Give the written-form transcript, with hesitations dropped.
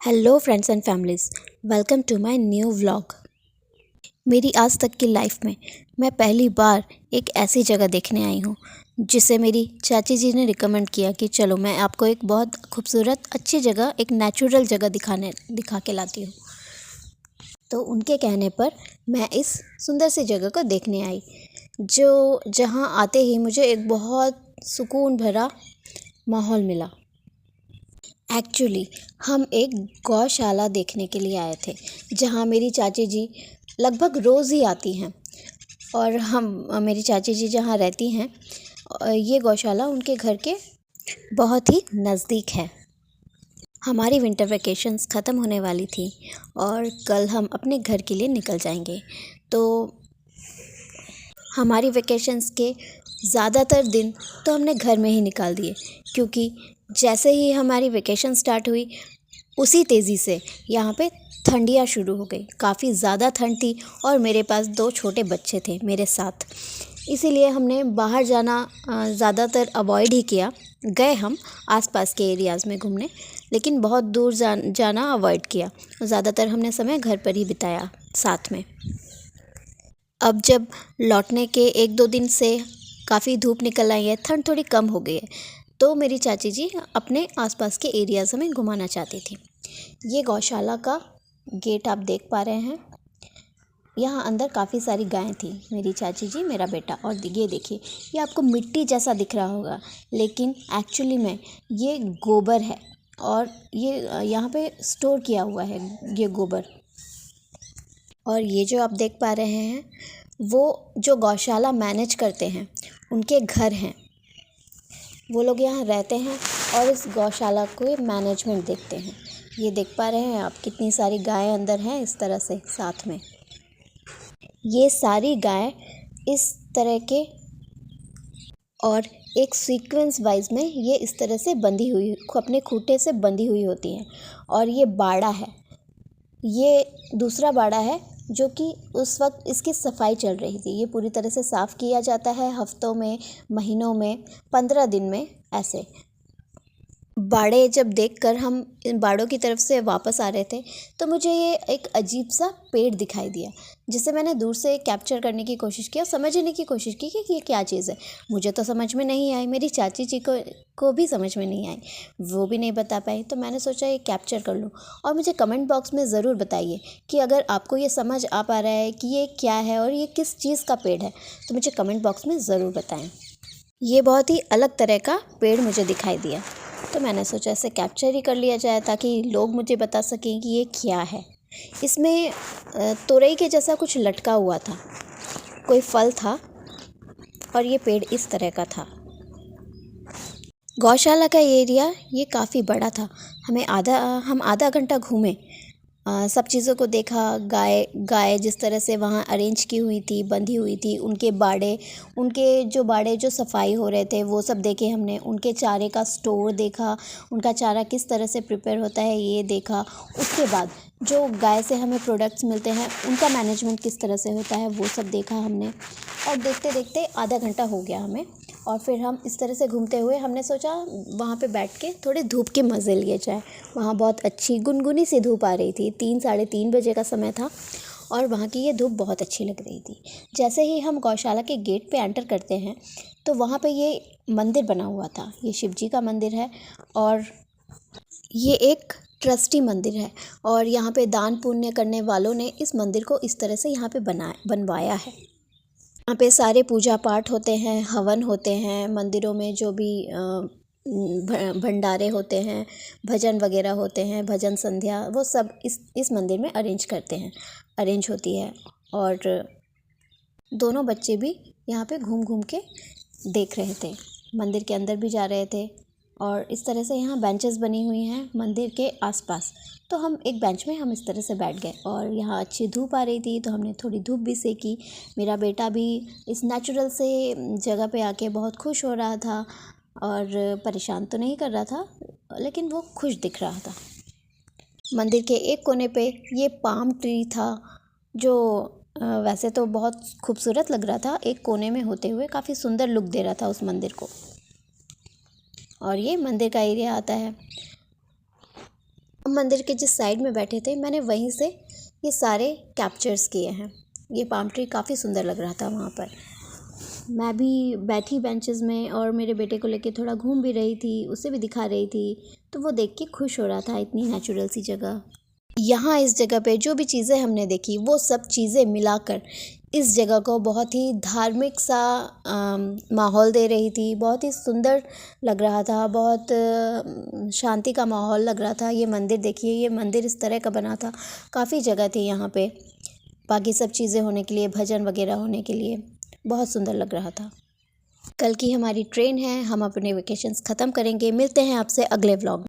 Hello friends and families, welcome to my new vlog. मेरी आज तक की लाइफ में मैं पहली बार एक ऐसी जगह देखने आई हूँ जिसे मेरी चाची जी ने रिकमेंड किया कि चलो मैं आपको एक बहुत खूबसूरत अच्छी जगह, एक नेचुरल जगह दिखा के लाती हूँ। तो उनके कहने पर मैं इस सुंदर सी जगह को देखने आई, जो जहाँ आते ही मुझे एक बहुत सुकून भरा माहौल मिला। एक्चुअली हम एक गौशाला देखने के लिए आए थे, जहाँ मेरी चाची जी लगभग रोज़ ही आती हैं। और मेरी चाची जी जहाँ रहती हैं, ये गौशाला उनके घर के बहुत ही नज़दीक है। हमारी विंटर वैकेशंस ख़त्म होने वाली थी और कल हम अपने घर के लिए निकल जाएंगे। तो हमारी वैकेशंस के ज़्यादातर दिन तो हमने घर में ही निकाल दिए, क्योंकि जैसे ही हमारी वैकेशन स्टार्ट हुई उसी तेज़ी से यहाँ पे ठंडियाँ शुरू हो गई। काफ़ी ज़्यादा ठंड थी और मेरे पास 2 छोटे बच्चे थे मेरे साथ, इसीलिए हमने बाहर जाना ज़्यादातर अवॉइड ही किया। गए हम आसपास के एरियाज़ में घूमने, लेकिन बहुत दूर जाना अवॉइड किया। ज़्यादातर हमने समय घर पर ही बिताया साथ में। अब जब लौटने के 1-2 दिन से काफ़ी धूप निकल आई है, ठंड थोड़ी कम हो गई है, तो मेरी चाची जी अपने आसपास के एरियाज़ हमें घुमाना चाहती थी। ये गौशाला का गेट आप देख पा रहे हैं। यहाँ अंदर काफ़ी सारी गायें थी। मेरी चाची जी, मेरा बेटा, और ये देखिए, ये आपको मिट्टी जैसा दिख रहा होगा, लेकिन एक्चुअली में ये गोबर है और ये यहाँ पे स्टोर किया हुआ है ये गोबर। और ये जो आप देख पा रहे हैं, वो जो गौशाला मैनेज करते हैं उनके घर हैं। वो लोग यहाँ रहते हैं और इस गौशाला को मैनेजमेंट देखते हैं। ये देख पा रहे हैं आप, कितनी सारी गायें अंदर हैं इस तरह से साथ में। ये सारी गायें इस तरह के और एक सीक्वेंस वाइज में ये इस तरह से बंधी हुई, अपने खूंटे से बंधी हुई होती हैं। और ये बाड़ा है, ये दूसरा बाड़ा है जो कि उस वक्त इसकी सफाई चल रही थी। ये पूरी तरह से साफ़ किया जाता है हफ्तों में, महीनों में, 15 दिन में ऐसे। बाड़े जब देखकर हम इन बाड़ों की तरफ से वापस आ रहे थे, तो मुझे ये एक अजीब सा पेड़ दिखाई दिया, जिसे मैंने दूर से कैप्चर करने की कोशिश की और समझने की कोशिश की कि ये क्या चीज़ है। मुझे तो समझ में नहीं आई, मेरी चाची जी को भी समझ में नहीं आई, वो भी नहीं बता पाई। तो मैंने सोचा ये कैप्चर कर लूँ और मुझे कमेंट बॉक्स में ज़रूर बताइए कि अगर आपको ये समझ आ पा रहा है कि ये क्या है और ये किस चीज़ का पेड़ है, तो मुझे कमेंट बॉक्स में ज़रूर बताएँ। ये बहुत ही अलग तरह का पेड़ मुझे दिखाई दिया, तो मैंने सोचा इसे कैप्चर ही कर लिया जाए ताकि लोग मुझे बता सकें कि ये क्या है। इसमें तोरई के जैसा कुछ लटका हुआ था, कोई फल था, और ये पेड़ इस तरह का था। गौशाला का एरिया ये काफ़ी बड़ा था। हम आधा घंटा घूमे, सब चीज़ों को देखा। गाय जिस तरह से वहाँ अरेंज की हुई थी, बंधी हुई थी, उनके बाड़े जो सफाई हो रहे थे वो सब देखे हमने। उनके चारे का स्टोर देखा, उनका चारा किस तरह से प्रिपेयर होता है ये देखा। उसके बाद जो गाय से हमें प्रोडक्ट्स मिलते हैं उनका मैनेजमेंट किस तरह से होता है वो सब देखा हमने। और देखते देखते आधा घंटा हो गया हमें, और फिर हम इस तरह से घूमते हुए हमने सोचा वहाँ पे बैठ के थोड़े धूप के मज़े लिए जाए। वहाँ बहुत अच्छी गुनगुनी सी धूप आ रही थी, 3-3:30 बजे का समय था और वहाँ की ये धूप बहुत अच्छी लग रही थी। जैसे ही हम गौशाला के गेट पे एंटर करते हैं, तो वहाँ पे ये मंदिर बना हुआ था। ये शिव जी का मंदिर है और ये एक ट्रस्टी मंदिर है, और यहाँ पे दान पुण्य करने वालों ने इस मंदिर को इस तरह से यहाँ पे बनवाया है। यहाँ पे सारे पूजा पाठ होते हैं, हवन होते हैं, मंदिरों में जो भी भंडारे होते हैं, भजन वगैरह होते हैं, भजन संध्या, वो सब इस मंदिर में अरेंज होती है। और दोनों बच्चे भी यहाँ पे घूम घूम के देख रहे थे, मंदिर के अंदर भी जा रहे थे। और इस तरह से यहाँ बेंचेस बनी हुई हैं मंदिर के आसपास। तो हम एक बेंच में हम इस तरह से बैठ गए, और यहाँ अच्छी धूप आ रही थी तो हमने थोड़ी धूप भी सेकी। मेरा बेटा भी इस नेचुरल से जगह पे आके बहुत खुश हो रहा था, और परेशान तो नहीं कर रहा था, लेकिन वो खुश दिख रहा था। मंदिर के एक कोने पे ये पाम ट्री था, जो वैसे तो बहुत खूबसूरत लग रहा था, एक कोने में होते हुए काफ़ी सुंदर लुक दे रहा था उस मंदिर को। और ये मंदिर का एरिया आता है। मंदिर के जिस साइड में बैठे थे मैंने वहीं से ये सारे कैप्चर्स किए हैं। ये पाम ट्री काफ़ी सुंदर लग रहा था वहाँ पर। मैं भी बैठी बेंचेस में और मेरे बेटे को लेके थोड़ा घूम भी रही थी, उसे भी दिखा रही थी, तो वो देख के खुश हो रहा था इतनी नेचुरल सी जगह। यहाँ इस जगह पे जो भी चीज़ें हमने देखी वो सब चीज़ें मिलाकर इस जगह को बहुत ही धार्मिक सा माहौल दे रही थी। बहुत ही सुंदर लग रहा था, बहुत शांति का माहौल लग रहा था। ये मंदिर देखिए, ये मंदिर इस तरह का बना था। काफ़ी जगह थी यहाँ पे बाकी सब चीज़ें होने के लिए, भजन वगैरह होने के लिए। बहुत सुंदर लग रहा था। कल की हमारी ट्रेन है, हम अपने वेकेशंस ख़त्म करेंगे। मिलते हैं आपसे अगले व्लॉग में।